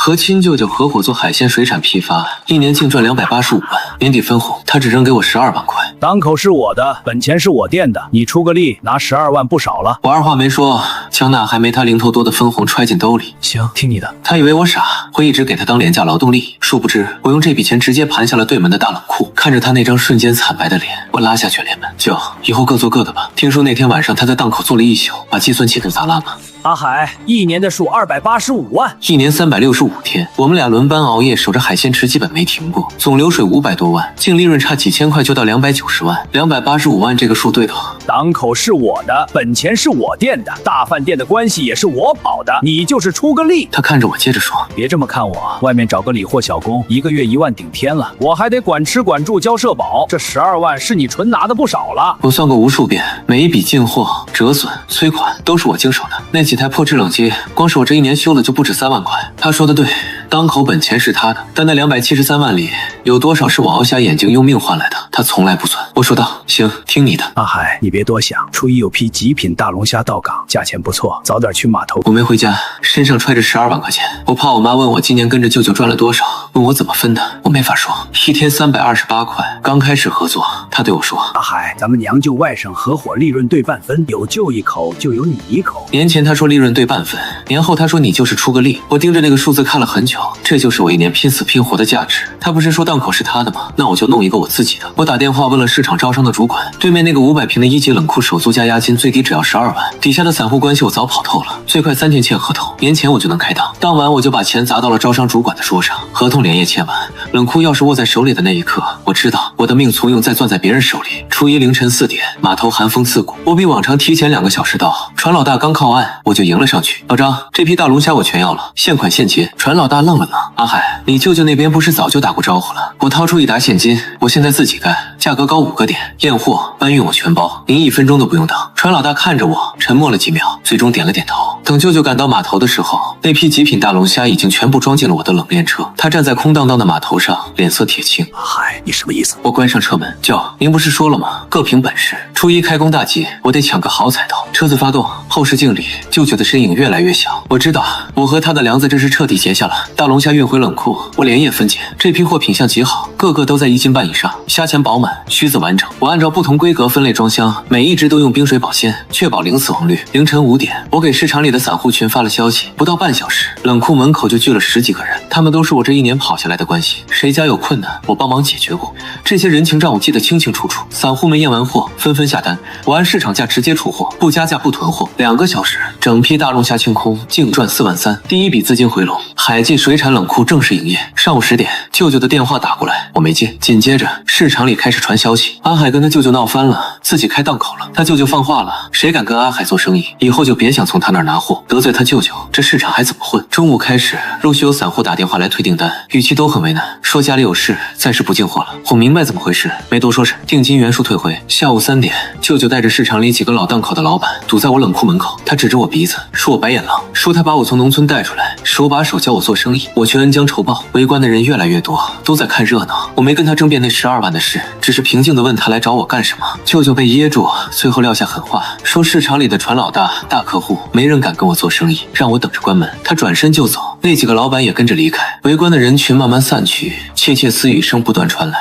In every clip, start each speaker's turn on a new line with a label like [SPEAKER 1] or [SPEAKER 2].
[SPEAKER 1] 和亲舅舅合伙做海鲜水产批发，一年净赚285万，年底分红他只扔给我12万块。
[SPEAKER 2] 档口是我的，本钱是我垫的，你出个力拿12万不少了。
[SPEAKER 1] 我二话没说，将那还没他零头多的分红揣进兜里。
[SPEAKER 2] 行，听你的。
[SPEAKER 1] 他以为我傻，会一直给他当廉价劳动力，殊不知我用这笔钱直接盘下了对门的大冷库。看着他那张瞬间惨白的脸，我拉下卷帘门，舅，以后各做各的吧。听说那天晚上他在档口坐了一宿，把计算器都砸烂了。
[SPEAKER 2] 阿海，一年的数285万，
[SPEAKER 1] 一年365天，我们俩轮班熬夜守着海鲜池，基本没停过，总流水500多万，净利润差几千块就到290万，285万这个数对头。
[SPEAKER 2] 档口是我的，本钱是我垫的，大饭店的关系也是我保的，你就是出个力。
[SPEAKER 1] 他看着我接着说，
[SPEAKER 2] 别这么看我，外面找个理货小工，一个月1万顶天了，我还得管吃管住交社保，这12万是你纯拿的不少了。
[SPEAKER 1] 我算过无数遍，每一笔进货、折损、催款都是我经手的。那几台破制冷机，光是我这一年修了就不止3万块。他说的对，档口本钱是他的，但那273万里有多少是我熬瞎眼睛用命换来的，他从来不算。我说道，行，听你的。
[SPEAKER 2] 阿海，你别多想，初一有批极品大龙虾到港，价钱不错，早点去码头。
[SPEAKER 1] 我没回家，身上揣着12万块钱，我怕我妈问我今年跟着舅舅赚了多少，问我怎么分的，我没法说。一天328块，刚开始合作，他对我说，
[SPEAKER 2] 阿海，咱们娘舅外甥合伙利润对半分，有舅一口就有你一口。
[SPEAKER 1] 年前他说利润对半分，年后他说你就是出个力。我盯着那个数字看了很久，这就是我一年拼死拼活的价值。他不是说档口是他的吗？那我就弄一个我自己的。我打电话问了市场招商的主管，对面那个500平的1级冷库首租加押金最低只要12万，底下的散户关系我早跑透了，最快3天签合同，年前我就能开档。当晚我就把钱砸到了招商主管的桌上，合同连夜签完，冷库钥匙握在手里的那一刻，我知道我的命从用在攥在别人手里。初一凌晨4点，码头寒风刺骨，我比往常提前2个小时到，船老大刚靠岸，我就迎了上去。老张，这批大龙虾我全要了，现款现结。船老大愣了愣，阿海，你舅舅那边不是早就打过招呼了？我掏出1沓现金，我现在自己干，价格高5个点，验货搬运我全包，您1分钟都不用等。船老大看着我，沉默了几秒，最终点了点头。等舅舅赶到码头的时候，那批极品大龙虾已经全部装进了我的冷链车。他站在空荡荡的码头上，脸色铁青。
[SPEAKER 2] 阿海，你什么意思？
[SPEAKER 1] 我关上车门，舅，您不是说了吗？各凭本事。初一开工大吉，我得抢个好彩头。车子发动，后视镜里舅舅的身影越来越小。我知道，我和他的梁子这是彻底结下了。大龙虾运回冷库，我连夜分拣，这批货品相极好，个个都在1斤半以上，虾钳饱满，须子完整。我按照不同规格分类装箱，每一只都用冰水保鲜，确保零死亡率。凌晨5点，我给市场里的散户群发了消息，不到半小时，冷库门口就聚了10几个人，他们都是我这一年跑下来的关系，谁家有困难，我帮忙解决过。这些人情账我记得清清楚楚。散户们验完货，纷纷下单，我按市场价直接出货，不加价不囤货。2个小时，整批大龙虾清空，净赚4万3，第一笔资金回笼。海记水产冷库正式营业。上午10点，舅舅的电话打过来，我没接。紧接着，市场里开始传消息，阿海跟他舅舅闹翻了，自己开档口了。他舅舅放话了，谁敢跟阿海做生意，以后就别想从他那儿拿货，得罪他舅舅，这市场还怎么混？中午开始，陆续有散户打电话来退订单，语气都很为难，说家里有事，暂时不进货了。我明白怎么回事，没多说什，定金原数退回。下午3点，舅舅带着市场里几个老档口的老板堵在我冷库门口，他指着我鼻子，说我白眼狼，说他把我从农村带出来，手把手教我做生意，我却恩将仇报。围观的人越来越多，都在看热闹。我没跟他争辩那12万的事，只是平静地问他来找我干什么。舅舅被噎住，最后撂下狠话，说市场里的船老大、大客户没人敢跟我做生意，让我等着关门。他转身就走，那几个老板也跟着离开。围观的人群慢慢散去，窃窃私语声不断传来。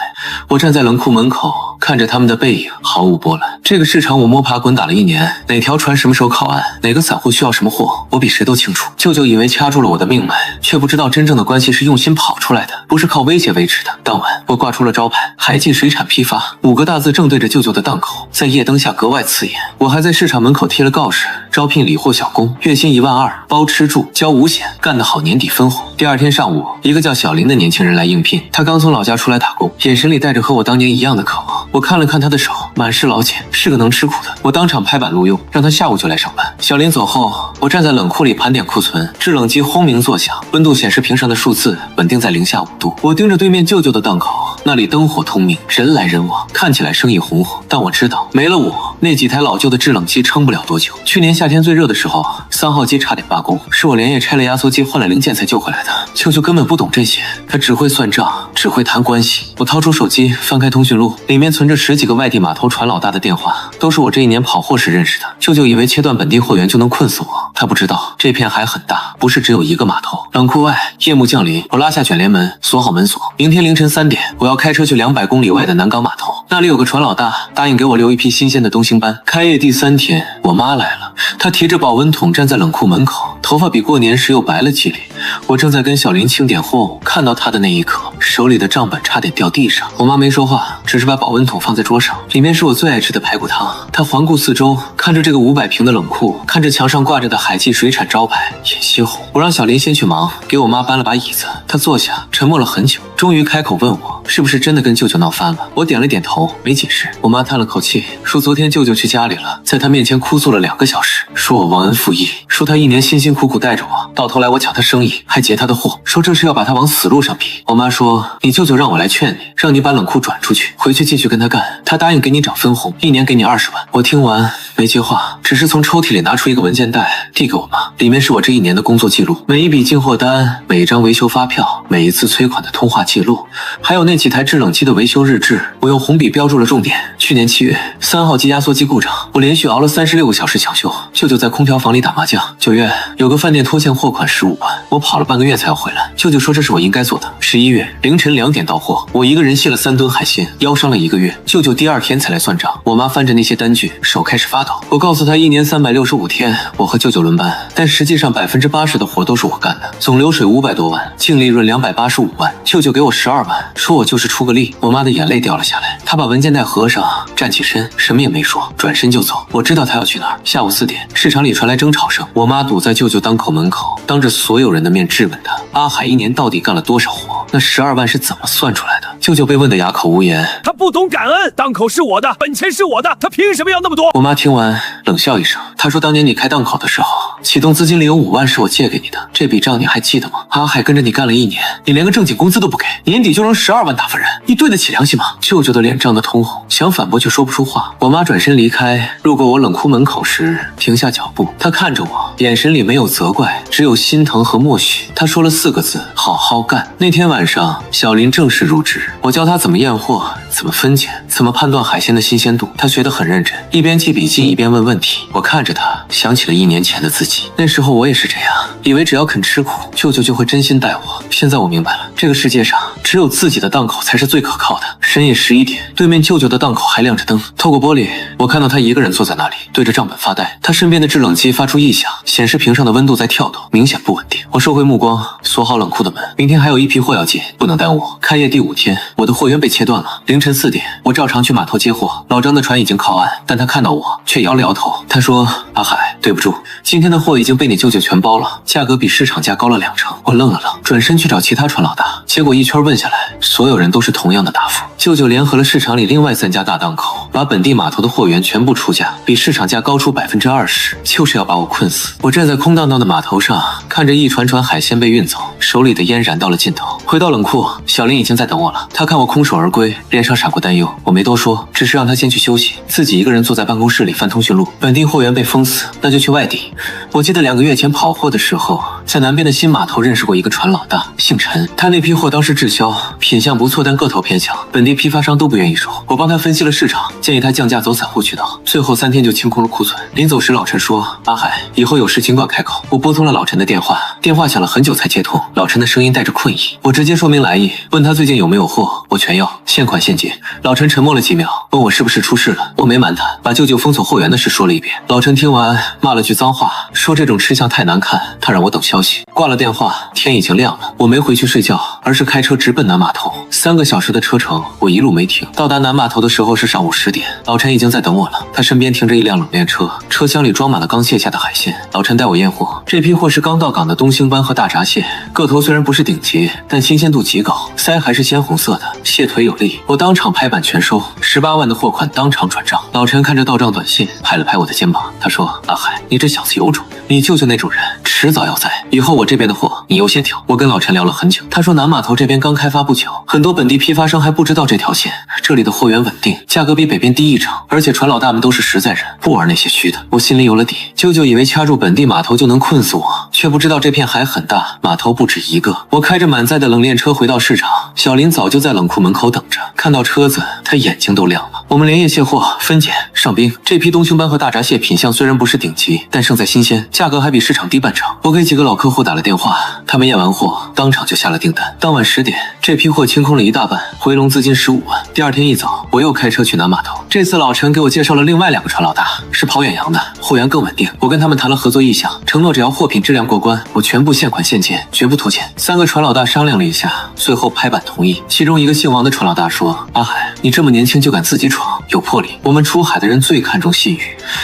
[SPEAKER 1] 我站在冷库门口，看着他们的背影，毫无波澜。这个市场我摸爬滚打了1年，哪条船什么时候靠岸，哪个散户需要什么货，我比谁都清楚。舅舅以为掐住了我的命脉，却不知道真正的关系是用心跑出来的，不是靠威胁维持的。当晚，我挂出了招牌，海记水产批发5个大字正对着舅舅的档口，在夜灯下格外刺眼。我还在市场门口贴了告示，招聘理货小工，月薪1万2，包吃住，交5险，干得好年底分红。第2天上午，一个叫小林的年轻人来应聘，他刚从老家出来打工，眼神里带着和我当年一样的渴望。我看了看他的手，满是老茧，是个能吃苦的。我当场拍板录用，让他下午就来上班。小林走后，我站在冷库里盘点库存，制冷机轰鸣作响，温度显示屏上的数字稳定在零下5度。我盯着对面舅舅的档口，那里灯火通明，人来人往，看起来生意红火。但我知道，没了我，那几台老旧的制冷机撑不了多久。去年夏天最热的时候，3号机差点罢工，是我连夜拆了压缩机，换了零件才救回来的。舅舅根本不懂这些，他只会算账，只会谈关系。我掏出手机，翻开通讯录，里面存着10几个外地码头船老大的电话，都是我这一年跑货时认识的。舅舅以为切断本地货源就能困死我，他不知道这片海很大，不是只有一个码头。冷库外，夜幕降临，我拉下卷帘门，锁好门锁。明天凌晨3点，我要开车去200公里外的南港码头，那里有个船老大答应给我留一批新鲜的东星斑。开业第3天，我妈来了，她提着保温桶站在冷库门口，头发比过年时又白了几厘。我正在跟小林清点货物，看到她的那一刻，手里的账本差点掉地上。我妈没说话，只是把保温桶放在桌上，里面是我最爱吃的排骨汤。她环顾四周，看着这个500平的冷库，看着墙上挂着的海记水产招牌，眼血红。我让小林先去忙，给我妈搬了把椅子。她坐下，沉默了很久，终于开口问我是不是真的跟舅舅闹翻了。我点了点头，没解释。我妈叹了口气，说昨天舅舅去家里了，在她面前哭诉了2个小时，说我忘恩负义，说他1年辛辛苦苦带着我，到头来我抢他生意，还劫他的货，说这是要把他往死路上逼。我妈说你舅舅让我来劝你，让你把冷库转出去，回去继续跟他干，他答应给你涨分红，1年给你20万。我听完没接话，只是从抽屉里拿出一个文件袋递给我妈，里面是我这1年的工作记录，每一笔进货单，每一张维修发票，每一次催款的通话记录，还有那几台制冷机的维修日志。我用红笔标注了重点。去年7月，3号机压缩机故障，我连续熬了36个小时抢修，舅舅在空调房里打麻将。9月，有个饭店拖欠货款15万，我跑了半个月才要回来，舅舅说这是我应该做的。11月凌晨2点到货，我一个人卸了3吨海鲜，腰伤了1个月，舅舅第2天才来算账。我妈翻着那些单据，手开始发抖。我告诉她1年365天，我和舅舅轮班，但实际上80%的活都是我干的，总流水500多万，净利润285万，舅舅给我12万，说我就是出个力。我妈的眼泪掉了下来，她把文件袋合上，站起身，什么也没说，转身就走。我知道她要去哪儿。下午4点，市场里传来争吵声，我妈堵在舅舅档口门口，当着所有人的面质问他：阿海1年到底干了多少活？那12万是怎么算出来的？舅舅被问得哑口无言。
[SPEAKER 2] 他不懂感恩，档口是我的，本钱是我的，他凭什么要那么多？
[SPEAKER 1] 我妈听完冷笑一声，她说当年你开档口的时候，启动资金里有5万是我借给你的，这笔账你还记得吗？阿海跟着你干了1年，你连个正经工资都不给，年底就扔12万打发人，你对得起良心吗？舅舅的脸涨得通红，想反驳却说不出话。我妈转身离开，路过我冷库门口时停下脚步，她看着我，眼神里没有责怪，只有心疼和默许。她说了4个字：好好干。那天晚上，小林正式入职，我教他怎么验货，怎么分拣，怎么判断海鲜的新鲜度。他学得很认真，一边记笔记一边问问题。我看着他，想起了1年前的自己。那时候我也是这样，以为只要肯吃苦，舅舅就会真心待我。现在我明白了，这个世界上只有自己的档口才是最可靠的。深夜11点，对面舅舅的档口还亮着灯，透过玻璃，我看到他一个人坐在那里，对着账本发呆。他身边的制冷机发出异响，显示屏上的温度在跳动，明显不稳定。我收回目光，锁好冷库的门。明天还有一批货要接，不能耽误。开业第5天，我的货源被切断了。凌晨4点，我照常去码头接货。老张的船已经靠岸，但他看到我却摇了摇头。他说：阿海，对不住，今天的货已经被你舅舅全包了，价格比市场价高了2成。我愣了愣，转身去找其他船老大，结果一圈问下来，所有人都是同样的答复。舅舅联合了市场里另外3家大档口，把本地码头的货源全部出价，比市场价高出20%，就是要把我困死。我站在空荡荡的码头上，看着一船船海鲜被运走，手里的烟燃到了尽头。回到冷库，小林已经在等我了。他看我空手而归，脸上闪过担忧。我没多说，只是让他先去休息，自己一个人坐在办公室里翻通讯录。本地货源被封死，那就去外地。我记得2个月前跑货的时候，在南边的新码头认识过一个船老大，姓陈。他那批货当时滞销，品相不错，但个头偏小，本地批发商都不愿意收。我帮他分析了市场，建议他降价走散户渠道。最后3天就清空了库存。临走时，老陈说：阿海，以后有事尽管开口。我拨通了老陈的电话，电话响了很久才接通。老陈的声音带着困意，我直接说明来意，问他最近有没有货，我全要，现款现结。老陈沉默了几秒，问我是不是出事了。我没瞒他，把舅舅封锁货源的事说了一遍。老陈听完骂了句脏话，说这种吃相太难看，他让我等消息。挂了电话，天已经亮了。我没回去睡觉，而是开车直奔南码头。3个小时的车程，我一路没停。到达南码头的时候是上午10点，老陈已经在等我了。他身边停着一辆冷链车，车厢里装满了刚卸下的海鲜。老陈带我验货，这批货是刚到港的东星斑和大闸蟹，个头虽然不是顶级，但新鲜度极高，鳃还是鲜红色的，蟹腿有力。我当场拍板全收，18万的货款当场转账。老陈看着到账短信，拍了拍我的肩膀，他说：阿海，你这小子有种。你舅舅那种人迟早要栽，以后我这边的货你优先挑。我跟老陈聊了很久，他说南码头这边刚开发不久，很多本地批发商还不知道这条线，这里的货源稳定，价格比北边低1成，而且船老大们都是实在人，不玩那些虚的。我心里有了底，舅舅以为掐住本地码头就能困死我，却不知道这片海很大，码头不止一个。我开着满载的冷链车回到市场，小林早就在冷库门口等着，看到车子他眼睛都亮了。我们连夜卸货分拣上冰，这批东星斑和大闸蟹品相虽然不是顶级，但胜在新鲜，价格还比市场低半成。我给几个老客户打了电话，他们验完货当场就下了订单。当晚10点，这批货清空了一大半，回笼资金15万。第二天一早，我又开车去南码头。这次老陈给我介绍了另外2个船老大，是跑远洋的，货源更稳定。我跟他们谈了合作意向，承诺只要货品质量过关，我全部现款现结，绝不拖欠。3个船老大商量了一下，最后拍板同意。其中一个姓王的船老大说：“阿海，你这么年轻就敢自己闯，有魄力。我们出海的人最看重信誉，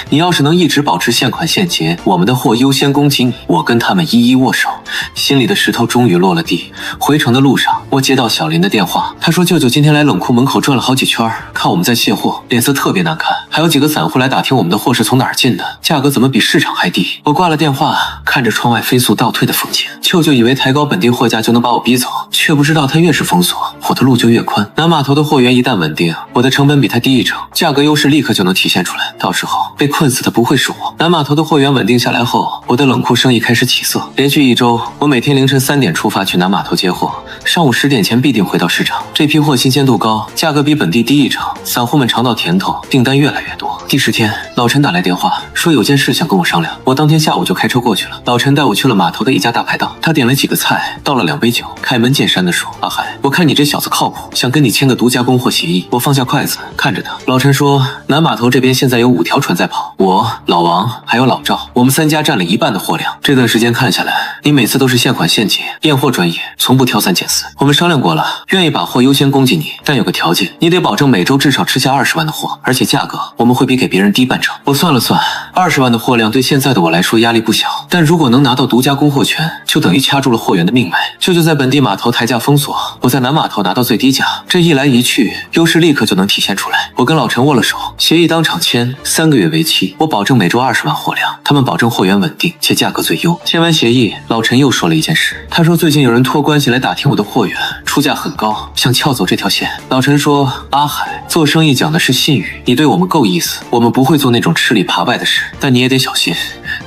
[SPEAKER 1] 你要是能一直保持现款现结，我们的货优先供给你。”我跟他们一一握手，心里的石头终于落了地。回程的路上，我接到小林的电话，他说舅舅今天来冷库门口转了好几圈，看我们在卸货，脸色特别难看，还有几个散户来打听我们的货是从哪儿进的，价格怎么比市场还低。我挂了电话，看着窗外飞速倒退的风景，舅舅以为抬高本地货价就能把我逼走，却不知道他越是封锁，我的路就越宽。南码头的货源一旦稳定，我的成本比他低1成，价格优势立刻就能体现出来，到时候被困死的不会是我。南码头的货源稳定下来后，我的冷库生意开始起色。连续1周，我每天凌晨3点出发去南码头接货，上午10点前必定回到市场。这批货新鲜度高，价格比本地低1成，散户们尝到甜头，订单越来越多。第10天，老陈打来电话说有件事想跟我商量，我当天下午就开车过去了。老陈带我去了码头的一家大排档，他点了几个菜，倒了2杯酒，开门见山地说：“阿海，我看你这小子靠谱，想跟你签个独家供货协议。”我放下筷子看着他，老陈说：“南码头这边现在有5条船在跑，我、老王还有老赵，我们3家占了1半的货量。这段时间看下来，你每次都是现款现结，验货专业，从不挑三拣四。我们商量过了，愿意把货优先供给你，但有个条件，你得保证每周至少吃下20万的货，而且价格我们会比给别人低半成。”我算了算，20万的货量对现在的我来说压力不小，但如果能拿到独家供货权，就等于掐住了货源的命脉。舅舅在本地码头抬价封锁，我在南码头拿到最低价，这一来一去，优势立刻就能体现出来。我跟老陈握了手，协议当场签，3个月为期，我保证每周20万货量，他们保证货源稳定且价格最优。签完协议，老陈又说了一件事，他说最近有人托关系来打听我的货源，出价很高，想撬走这条线。老陈说：“阿海，做生意讲的是信誉，你对我们够意思，我们不会做那种吃里扒外的事，但你也得小心。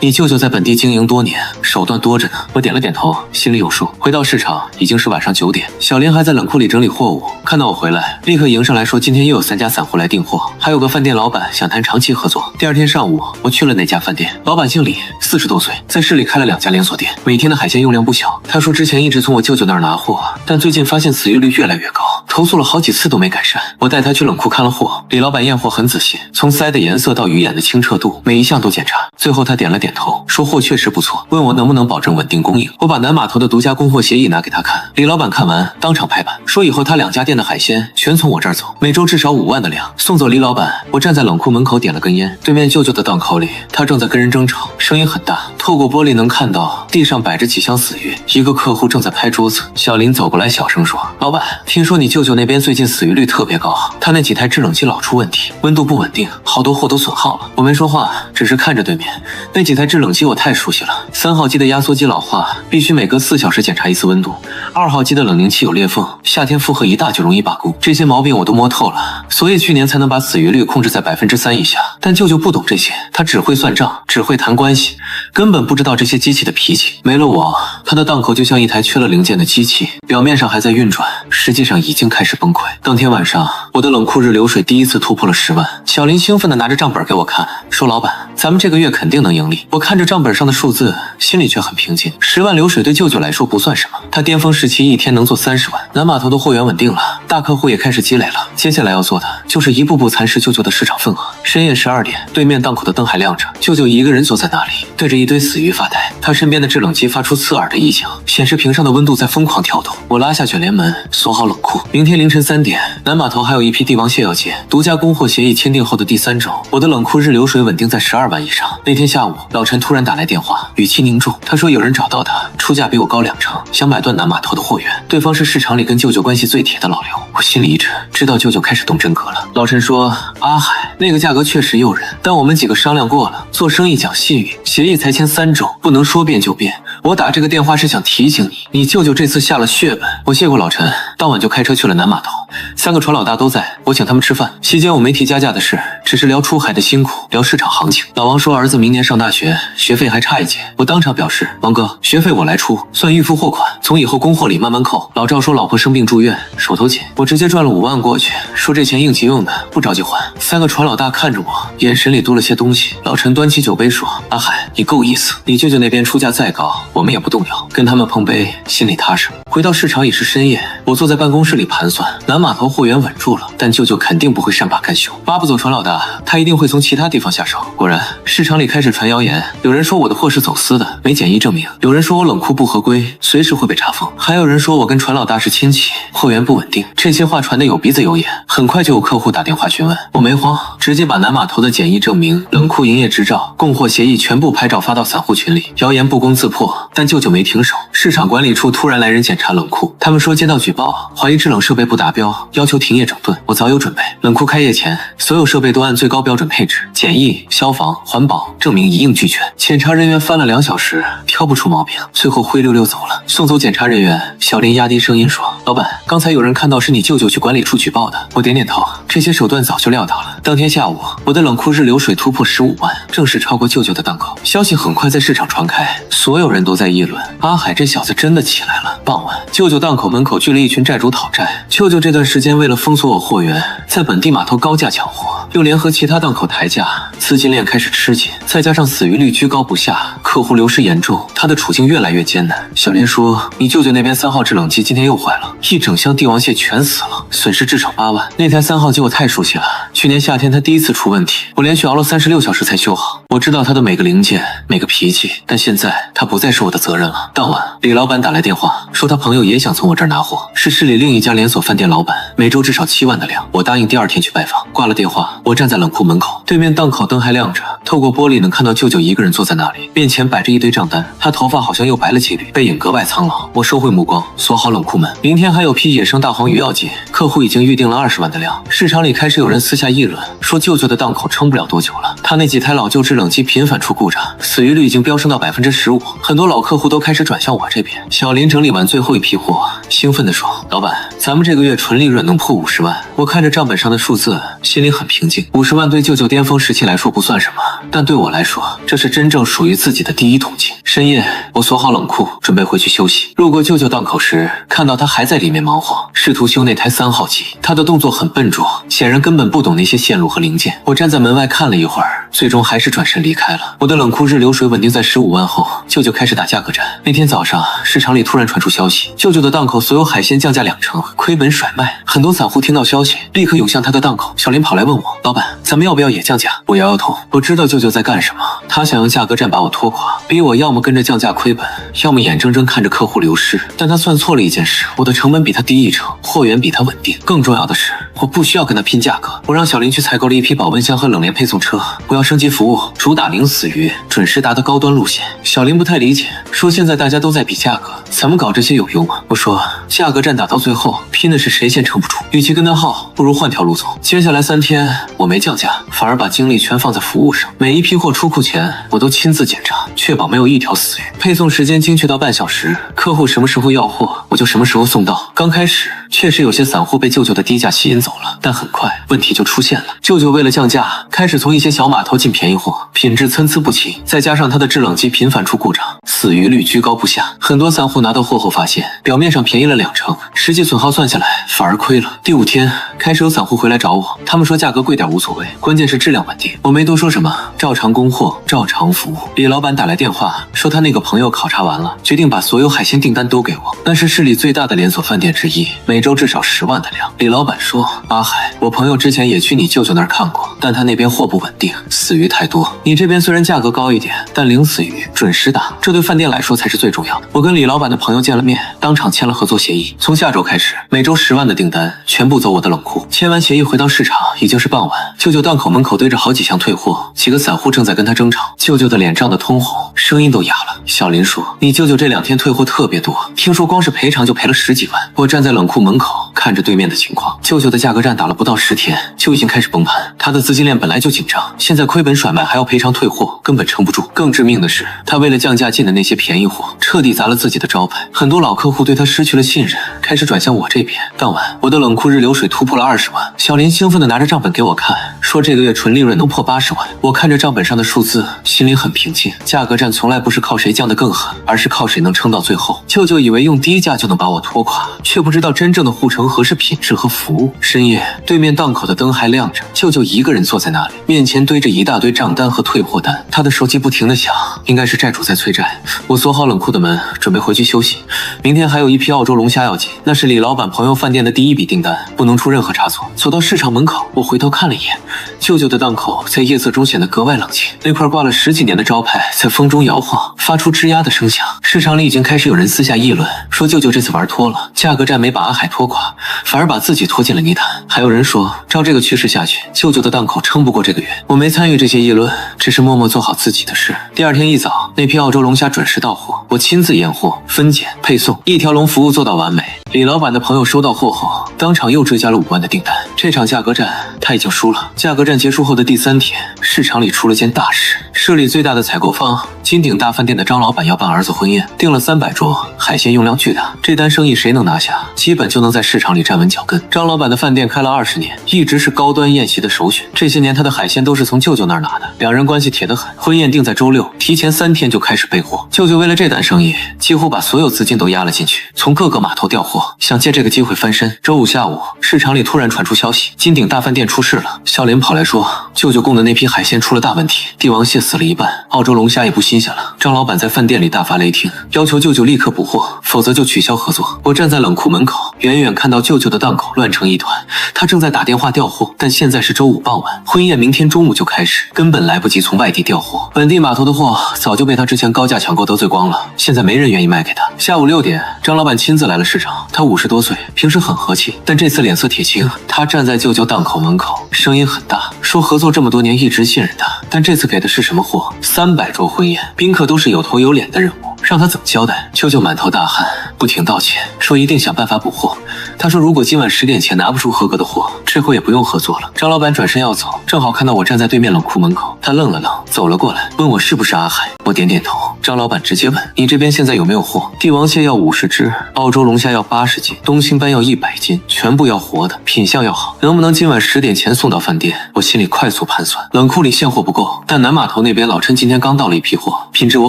[SPEAKER 1] 你舅舅在本地经营多年，手段多着呢。”我点了点头，心里有数。回到市场已经是晚上9点，小林还在冷库里整理货物，看到我回来，立刻迎上来说今天又有3家散户来订货，还有个饭店老板想谈长期合作。第二天上午，我去了那家饭店，老板姓李，40多岁，在市里开了2家连锁店，每天的海鲜用量不小。他说之前一直从我舅舅那儿拿货，但最近发现死鱼率越来越高，投诉了好几次都没改善。我带他去冷库看了货，李老板验货很仔细，从鳃的颜色到鱼眼的清澈度，每一项都检查。最后他点了点头，说货确实不错，问我能不能保证稳定供应。我把南码头的独家供货协议拿给他看，李老板看完当场拍板，说以后他2家店的海鲜全从我这儿走，每周至少5万的量。送走李老板，我站在冷库门口点了根烟，对面舅舅的档口里，他正在跟人争吵，声音很大，透过玻璃能看到地上摆着几箱死鱼，一个客户正在拍桌子。小林走过来小声说：“老板，听说你舅舅那边最近死鱼率特别高，他那几台制冷机老出问题，温度不稳定，好多货都损耗了。”我没说话，只是看着对面那几台制冷机，我太熟悉了。3号机的压缩机老化，必须每隔4小时检查一次温度；2号机的冷凝器有裂缝，夏天负荷一大就容易拔钩。这些毛病我都摸透了，所以去年才能把死鱼率控制在3%以下。但舅舅不懂这些，他只会算账，只会谈关系，根本不知道这些机器的脾气。没了我，他的档口就像一台缺了零件的机器，表面上还在运转，实际上已经开始崩溃。当天晚上，我的冷库日流水第一次突破了10万。小林兴奋地拿着账本给我看，说：“老板，咱们这个月肯定能盈利。”我看着账本上的数字，心里却很平静。10万流水对舅舅来说不算什么，他巅峰时期一天能做30万。南码头的货源稳定了，大客户也开始积累了，接下来要做的就是一步步蚕食舅舅的市场份额。深夜12点，对面档口的灯还亮着，舅舅一个人坐在那里，对着一堆死鱼发呆。他身边的制冷机发出刺耳的异响，显示屏上的温度在疯狂跳动。我拉下卷帘门，锁好冷库。明天凌晨3点，南码头还有一批帝王蟹要接，独家供货协议签订后的第3周，我的冷库日流水稳定在12万以上。那天下午，老陈突然打来电话，语气凝重，他说有人找到他，出价比我高2成，想买断南码头的货源。对方是市场里跟舅舅关系最铁的老刘。我心里一震，知道舅舅开始动真格了。老陈说：“阿海，那个价格确实诱人，但我们几个商量过了，做生意讲信誉，协议才签3周，不能说变就变。我打这个电话是想提醒你，你舅舅这次下了血本。”我谢过老陈，当晚就开车去了南码头。3个船老大都在，我请他们吃饭。期间我没提加价的事，只是聊出海的辛苦，聊市场行情。老王说儿子明年上大学，学费还差一截。我当场表示，王哥，学费我来出，算预付货款，从以后供货里慢慢扣。老赵说老婆生病住院，手头紧，我直接赚了5万过去，说这钱应急用的，不着急还。3个船老大看着我，眼神里多了些东西。老陈端起酒杯说：“阿海，你够意思，你舅舅那边出价再高，我们也不动摇，跟他们碰杯，心里踏实。”回到市场已是深夜，我坐在办公室里盘算，南码头货源稳住了，但舅舅肯定不会善罢甘休，挖不走船老大，他一定会从其他地方下手。果然，市场里开始传谣言，有人说我的货是走私的，没检疫证明；有人说我冷库不合规，随时会被查封；还有人说我跟船老大是亲戚，货源不稳定。这些话传得有鼻子有眼，很快就有客户打电话询问。我没慌，直接把南码头的检疫证明、冷库营业执照、供货协议全部拍照发到散户群里。谣言不攻自破，但舅舅没停手。市场管理处突然来人检查冷库，他们说接到举报，怀疑制冷设备不达标，要求停业整顿。我早有准备，冷库开业前，所有设备都按最高标准配置，检疫、消防、环保证明一应俱全。检查人员翻了2小时，挑不出毛病，最后灰溜溜走了。送走检查人员，小林压低声音说：“老板，刚才有人看到是你舅舅去管理处举报的。”我点点头，这些手段早就料到了。当天下午，我的冷库日流水突破15万，正式超过舅舅的档口。消息很快在市场传开，所有人都在议论：阿海这小子真的起来了。傍晚，舅舅档口门口聚了一群债主讨债。舅舅这段时间为了封锁我货源，在本地码头高价抢货，又联合其他档口抬价，资金链开始吃紧，再加上死鱼率居高不下，客户流失严重，他的处境越来越艰难。小林说：“你舅舅那边3号制冷机今天又坏了，一整箱帝王蟹全死了，损失至少8万。那台3号机我太熟悉了，去年夏天他第一次出问题，我连续熬了36小时才修好。我知道他的每个零件，每个脾气，但现在他不再是我的责任了。”当晚，李老板打来电话，说他朋友也想从我这儿拿货，是市里另一家连锁饭店老板，每周至少7万的量。我答应第2天去拜访。挂了电话，我站在冷库门口，对面档口灯还亮着，透过玻璃能看到舅舅一个人坐在那里，面前摆着一堆账单，他头发好像又白了几缕，背影格外苍老。我收回目光，锁好冷库门。明天还有批野生大黄鱼要接，客户已经预定了20万的量。市场里开始有人私下议论，说舅舅的档口撑不了多久了，他那几台老旧制冷机频繁出故障，死鱼率已经飙升到15%，很多老客户都开始转向我这边。小林整理完最后一批货，兴奋地说：“老板，咱们这个月纯利润能破50万。”我看着账本上的数字，心里很平静。50万对舅舅巅峰时期来说不算什么，但对我来说，这是真正属于自己的第一桶金。深夜，我锁好冷库，准备回去休息。路过舅舅档口时，看到他还在里面忙活，试图修那台3号机。他的动作很笨拙，显然根本不懂那些线路和零件。我站在门外看了一会儿，最终还是转身离开了。我的冷库日流水稳定在15万后，舅舅开始打价格战。那天早上，市场里突然传出消息，舅舅的档口所有海鲜降价2成，亏本甩卖。很多散户听到消息，立刻涌向他的档口。小林跑来问我：“老板，咱们要不要也降价？”我摇摇头，我知道舅舅在干什么，他想用价格战把我拖垮，逼我要么跟着降价亏本，要么眼睁睁看着客户流失。但他算错了一件事，我的成本比他低1成，货源比他稳定。更重要的是，我不需要跟他拼价格。我让小林去采购了一批保温箱和冷链配送车，我要升级服务，主打零死鱼，准时达的高端路线。小林不太理解，说现在大家都在比价格，咱们搞这些有用吗？我说价格战打到最后，拼的是谁先撑不住。与其跟他耗，不如换条路走。接下来3天，我没降价，反而把精力全放在服务上。每一批货出库前，我都亲自检查，确保没有一条死鱼。配送时间精确到半小时，客户什么时候要货，我就什么时候送到。刚开始确实有些散户被舅舅的低价吸引走了，但很快问题就出现了。舅舅为了降价，开始从一些小码头进便宜货，品质参差不齐，再加上他的制冷机频繁出故障，死鱼率居高不下。很多散户拿到货后发现，表面上便宜了2成，实际损耗算下来反而亏了。第5天开始有散户回来找我，他们说价格贵点无所谓，关键是质量稳定。我没多说什么，照常供货，照常服务。李老板打来电话说他那个朋友考察完了，决定把所有海鲜订单都给我。那是市里最大的连锁饭店之一，每周至少10万的量。李老板说：“阿海，我朋友之前也去你舅舅那儿看过，但他那边货不稳定，死鱼太多。你这边虽然价格高一点，但零死鱼准时打，这对饭店来说才是最重要的。”我跟李老板的朋友见了面，当场签了合作协议，从下周开始，每周10万的订单全部走我的冷库。签完协议回到市场已经是傍晚，舅舅档口门口堆着好几箱退货，几个散户正在跟他争吵。舅舅的脸涨得通红，声音都哑了。小林说：“你舅舅这2天退货特别多，听说光是赔偿就赔了10几万。”我站在冷库门口看着对面的情况，舅舅的价格战打了不到10天就已经开始崩盘，他的资金链本来就紧张，现在亏本甩卖还要赔偿退货，根本撑不住。更致命的是，他为了降价进的那些便宜货，彻底砸了自己的招牌，很多老客户对他失去了信任，开始转向我这边。当晚，我的冷库日流水突破了20万。小林兴奋地拿着账本给我看，说这个月纯利润能破80万。我看着账本上的数字，心里很平静。价格战从来不是靠谁降得更狠，而是靠谁能撑到最后。舅舅以为用低价就能把我拖垮，却不知道真正的护城河是品质和服务。深夜，对面档口的灯还亮着，舅舅一个人坐在那里，面前堆着一大堆账单和退货单，他的手机不停地响，应该是债主在催债。我锁好冷库的门，准备回去休息。明天还有一批澳洲龙虾要进，那是李老板朋友饭店的第1笔订单，不能出任何差错。走到市场门口，我回头看了一眼，舅舅的档口在夜色中显得格外冷清，那块挂了10几年的招牌在风中摇晃，发出吱呀的声响。市场里已经开始有人私下议论，说舅舅这次玩脱了，价格战没把阿海拖垮，反而把自己拖进了泥潭。还有人说，照这个趋势下去，舅舅的档口撑不过这个月。我没参与这些议论，只是默默做好自己的事。第2天一早，那批澳洲龙虾准时到货，我亲自验货、分拣、配送，一条龙服务做到完美。李老板的朋友收到货后，当场又追加了5万的订单。这场价格战他已经输了。价格战结束后的第3天，市场里出了件大事。市里最大的采购方金鼎大饭店的张老板要办儿子婚宴，订了300桌，海鲜用量巨大。这单生意谁能拿下，基本就能在市场里站稳脚跟。张老板的饭店开了20年，一直是高端宴席的首选。这些年他的海鲜都是从舅舅那儿拿的，两人关系铁得很。婚宴定在周6，提前3天就开始备货。舅舅为了这单生意，几乎把所有资金都压了进去，从各个码头调货，想借这个机会翻身。周5下午，市场里突然传出消息，金鼎大饭店出事了。小林跑来说，舅舅供的那批海鲜出了大问题，帝王蟹死了一半，澳洲龙虾也不新鲜了。张老板在饭店里大发雷霆，要求舅舅立刻补货，否则就取消合作。我站在冷库门口，远远看到舅舅的档口乱成一团，他正在打电话调货，但现在是周5傍晚，婚宴明天中午就开始，根本来不及从外地调货。本地码头的货早就被他之前高价抢购得罪光了，现在没人愿意卖给他。下午6点，张老板亲自来了市场，他50多岁，平时很和气，但这次脸色铁青。他站在舅舅档口门口，声音很大，说合作这么多年一直信任他，但这次给的是什么货？300桌婚宴，宾客都是有头有脸的人物，让他怎么交代？舅舅满头大汗，不停道歉，说一定想办法补货。他说如果今晚10点前拿不出合格的货，这回也不用合作了。张老板转身要走，正好看到我站在对面冷库门口，他愣了愣，走了过来，问我是不是阿海。我点点头。张老板直接问，你这边现在有没有货？帝王蟹要50只，澳洲龙虾要80斤，东星斑要100斤，全部要活的，品相要好，能不能今晚10点前送到饭店？我心里快速盘算，冷库里现货不够，但南码头那边老陈今天刚到了一批货，品质我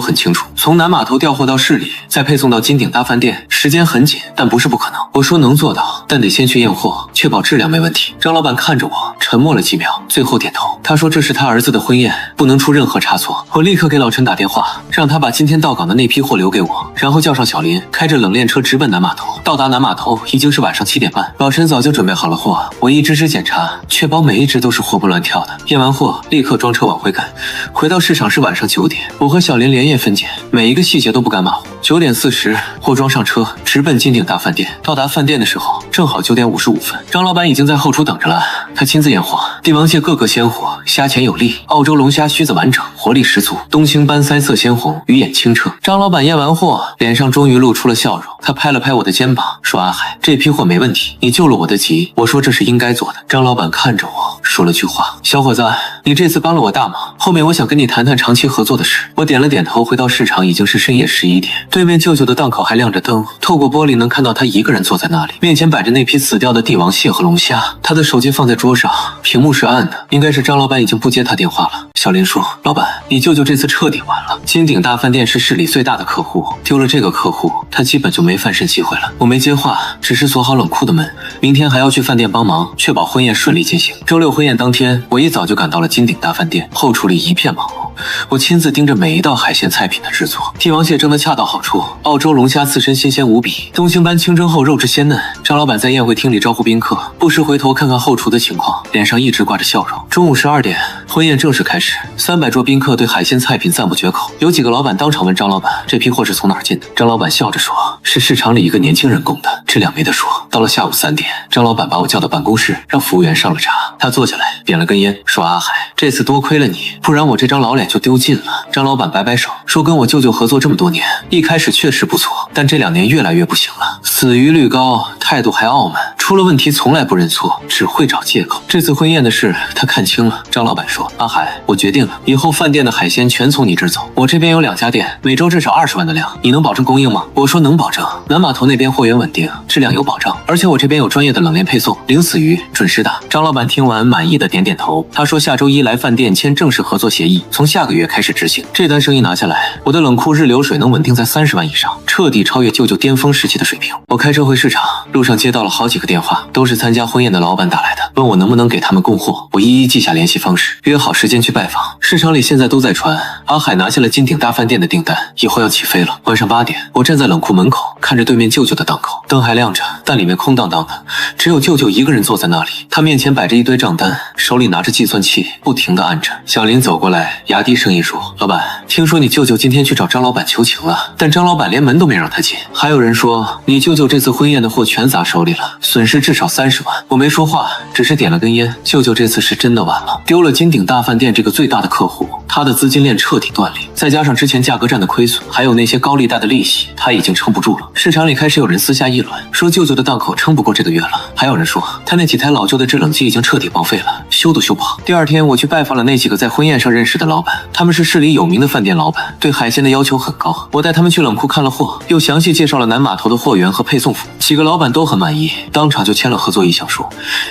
[SPEAKER 1] 很清楚，从南码头调货到市里，再配送到金鼎大饭店，时间很紧，但不是不可能。我说能做到，但得先去验货，确保质量没问题。张老板看着我，沉默了几秒，最后点头。他说这是他儿子的婚宴，不能出任何差错。我立刻给老陈打电话，让他把今天到港的那批货留给我，然后叫上小林，开着冷链车直奔南码头。到达南码头已经是晚上7点半，老陈早就准备好了货，我一只只检查，确保每一只都是活蹦乱跳的。验完货，立刻装车往回赶。回到市场是晚上9点，我和小林连夜分拣，每一个细节都不敢马虎。9点40，货装上车，直奔金鼎大饭店。到达饭店的时候，正好9点55分，张老板已经在后厨等着了。他亲自验货，帝王蟹个个鲜活，虾钳有力；澳洲龙虾须子完整，活力十足；东星斑腮色鲜红，鱼眼清澈。张老板验完货，脸上终于露出了笑容。他拍了拍我的肩膀，说：“阿海，这批货没问题，你救了我的急。”我说：“这是应该做的。”张老板看着我说了句话：“小伙子，你这次帮了我大忙，后面我想跟你谈谈长期合作的事。”我点了点头，回到市场已经是深夜11点，对面舅舅的档口还亮着灯，透过玻璃能看到他一个人坐在那里，面前摆着那批死掉的帝王蟹和龙虾。他的手机放在桌上，屏幕是暗的，应该是张老板已经不接他电话了。小林说：“老板，你舅舅这次彻底完了。金鼎大饭店是市里最大的客户，丢了这个客户，他基本就没翻身机会了。”我没接话，只是锁好冷库的门。明天还要去饭店帮忙，确保婚宴顺利进行。周6婚宴当天，我一早就赶到了金鼎大饭店，后厨里一片忙碌。我亲自盯着每一道海鲜菜品的制作，帝王蟹蒸得恰到好处，澳洲龙虾刺身新鲜无比，东星斑清蒸后肉质鲜嫩。张老板在宴会厅里招呼宾客，不时回头看看后厨的情况，脸上一直挂着笑容。中午12点，婚宴正式开始，300桌宾客对海鲜菜品赞不绝口。有几个老板当场问张老板，这批货是从哪儿进的？张老板笑着说，是市场里一个年轻人供的。这两没得说。到了下午3点，张老板把我叫到办公室，让服务员上了茶。他坐下来，点了根烟，说：“阿海，这次多亏了你，不然我这张老脸就丢尽了。”张老板摆摆手，说：“跟我舅舅合作这么多年，一开始确实不错，但这2年越来越不行了，死鱼率高，态度还傲慢，出了问题从来不认错，只会找借口。这次婚宴的事，他看清了。”张老板说：“阿海，我决定了，以后饭店的海鲜全从你这儿走。我这边有2家店，每周至少20万的量，你能保证供应吗？”我说：“能保证。南码头那边货源稳定，质量有保障，而且我这边有专业的冷链配送，零死鱼，准时打。”张老板听完满意的点点头，他说：“下周1来饭店签正式合作协议，从下个月开始执行。这单生意拿下来，我的冷库日流水能稳定在30万以上，彻底超越舅舅巅峰时期的水平。”我开车回市场，路上接到了好几个电话，都是参加婚宴的老板打来的，问我能不能给他们供货。我一一记下联系方式，约好时间去拜访。市场里现在都在传阿海拿下了金鼎大饭店的订单，以后要起飞了。晚上8点，我站在冷库门口，看着对面舅舅的档口，灯还亮着，但里面空荡荡的，只有舅舅一个人坐在那里。他面前摆着一堆账单，手里拿着计算器，不停地按着。小林走过来，压低声音说：“老板，听说你舅舅今天去找张老板求情了，但张老板连门都没让他进。还有人说你舅舅这次婚宴的货全砸手里了，损失至少30万。”我没说话，只是点了根烟。舅舅这次是真的完了，丢了金鼎大饭店这个最大的客户，他的资金链彻底断裂，再加上之前价格战的亏损，还有那些高利贷的利息，他已经撑不住了。市场里开始有人私下议论，说舅舅的档口撑不过这个月了，还有人说他那几台老旧的制冷机已经彻底报废了，修都修不好。第2天，我去拜访了那几个在婚宴上认识的老板，他们是市里有名的饭店老板，对海鲜的要求很高。我带他们去冷库看了货，又详细介绍了南码头的货源和配送服务，几个老板都很满意，当场就签了合作意向书。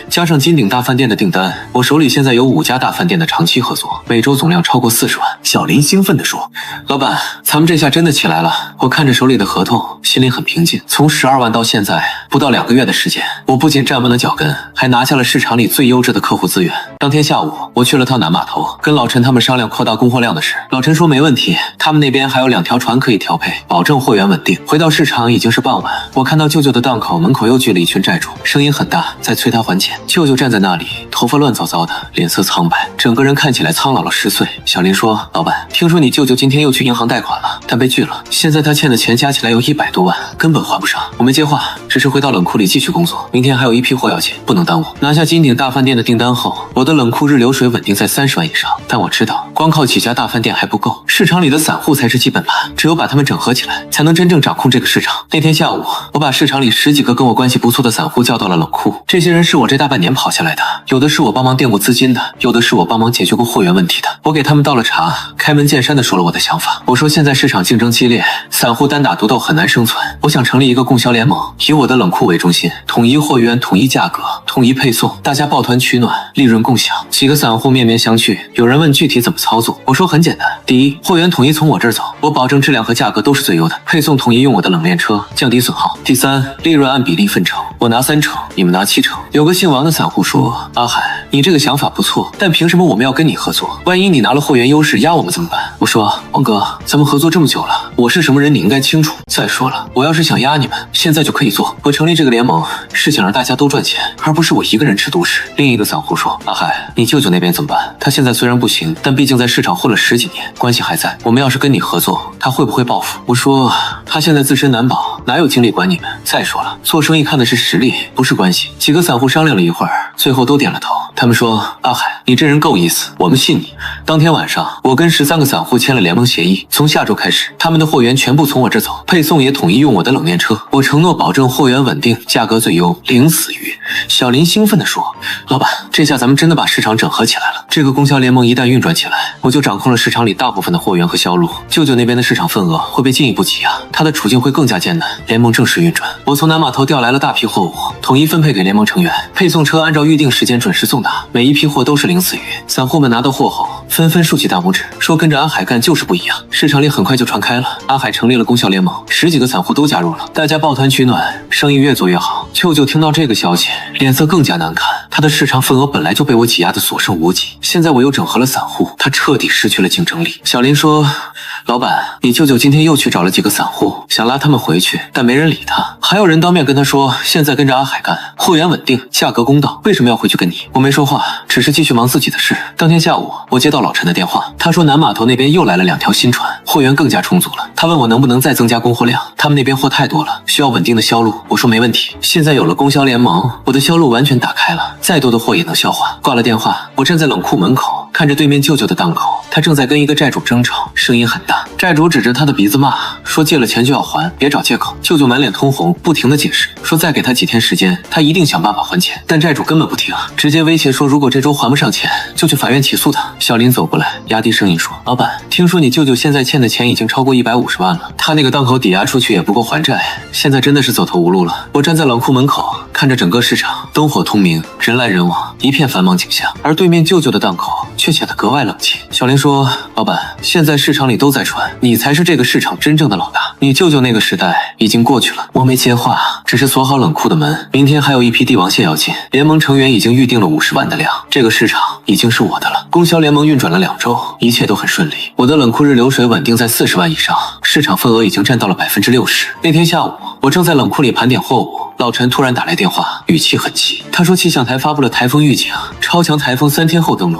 [SPEAKER 1] 加上金鼎大饭店的订单，我手里现在有5家大饭店的长期合作，每周总量超过40万。小林兴奋地说：“老板，咱们这下真的起来了。”我看着手里的合同，心里很平静。从12万到现在，不到2个月的时间，我不仅站稳了脚跟，还拿下了市场里最优质的客户资源。当天下午，我去了趟南码头，跟老陈他们商量扩大供货量的事。老陈说没问题，他们那边还有2条船可以调配，保证货源稳定。回到市场已经是傍晚，我看到舅舅的档口门口又聚了一群债主，声音很大，在催他还钱。舅舅站在那里，头发乱糟糟的，脸色苍白，整个人看起来苍老了10岁。小林说：“老板，听说你舅舅今天又去银行贷款了，但被拒了，现在他欠的钱加起来有100多万，根本还不上。”我没接话，只是回到冷库里继续工作。明天还有一批货要进，不能耽误。拿下金鼎大饭店的订单后，我的冷库日流水稳定在30万以上。但我知道，光靠几家大饭店还不够，市场里的散户才是基本盘，只有把他们整合起来，才能真正掌控这个市场。那天下午，我把市场里10几个跟我关系不错的散户叫到了冷库。这些人是我这大半年跑下来的，有的是我帮忙垫过资金的，有的是我帮忙解决过货源问题的。我给他们倒了茶，开门见山地说了我的想法。我说现在市场竞争激烈，散户单打独斗很难生存，我想成立一个供销联盟，以我的冷库为中心，统一货源，统一价格，统一配送，大家抱团取暖，利润共享。几个散户面面相觑，有人问具体怎么操作。我说很简单，第一，货源统一从我这儿走，我保证质量和价格都是最优的，配送统一用我的冷链车，降低损耗。第三，利润按比例分成，我拿30%，你们拿70%。有个姓王的散户说：“阿海，你这个想法不错，但凭什么我们要跟你合作？万一你拿了货源优势压我们怎么办？”我说：“王哥，咱们合作这么久了，我是什么人你应该清楚。再说了，我要是想压你们，现在就可以做。我成立这个联盟是想让大家都赚钱，而不是我一个人吃独食。”另一个散户说：“阿海，你舅舅那边怎么办？他现在虽然不行，但毕竟在市场混了10几年，关系还在。我们要是跟你合作，他会不会报复？”我说：“他现在自身难保，哪有精力管你们？再说了，做生意看的是实力，不是关系。”几个散户商量了一会儿，最后都点了头。他们说：“阿海，你这人够意思，我们信你。”当天晚上，我跟13个散户签了联盟协议，从下周开始，他们的货源全部从我这走，配送也统一用我的冷链车。我承诺保证货源稳定，价格最优，零死鱼。小林兴奋地说：“老板，这下咱们真的把市场整合起来了。这个供销联盟一旦运转起来，我就掌控了市场里大部分的货源和销路。舅舅那边的市场份额会被进一步挤压，他的处境会更加艰难。联盟正式运转，我从南码头调来了大批货物，统一分配给联盟成员，配送车按照预定时间准时送达，每一批货都是零死鱼。散户们拿到货后，纷纷竖起大拇指，说跟着阿海干就是不一样。市场里很快就传开了，阿海成立了供销联盟，10几个散户都加入了，大家抱团取暖，生意越做越好。舅舅听到这个消息，脸色更加难看。它的市场份额本来就被我挤压的所剩无几，现在我又整合了散户，它彻底失去了竞争力。小林说：“老板，你舅舅今天又去找了几个散户，想拉他们回去，但没人理他。还有人当面跟他说，现在跟着阿海干，货源稳定，价格公道，为什么要回去跟你？”我没说话，只是继续忙自己的事。当天下午，我接到老陈的电话，他说南码头那边又来了2条新船，货源更加充足了。他问我能不能再增加供货量，他们那边货太多了，需要稳定的销路。我说没问题，现在有了供销联盟，我的销路完全打开了，再多的货也能消化。挂了电话，我站在冷库门口，看着对面舅舅的档口，他正在跟一个债主争吵，声音很大。债主指着他的鼻子骂，说借了钱就要还，别找借口。舅舅满脸通红，不停的解释，说再给他几天时间，他一定想办法还钱。但债主根本不听，直接威胁说如果这周还不上钱，就去法院起诉他。小林走过来，压低声音说：“老板，听说你舅舅现在欠的钱已经超过150万了，他那个档口抵押出去也不够还债，现在真的是走投无路了。”我站在冷库门口，看着整个市场灯火通明，人来人往，一片繁忙景象，而对面舅舅的档口却显得格外冷清。小林说：“老板，现在市场里都在传，你才是这个市场真正的老大，你舅舅那个时代已经过去了。”我没接话，只是锁好冷库的门。明天还有一批帝王蟹要进，联盟成员已经预定了50万的量，这个市场已经是我的了。供销联盟运转了2周，一切都很顺利，我的冷库日流水稳定在40万以上，市场份额已经占到了60%。那天下午，我正在冷库里盘点货物，老陈突然打来电话，语气很急。他说气象台发布了台风预警，超强台风3天后登陆，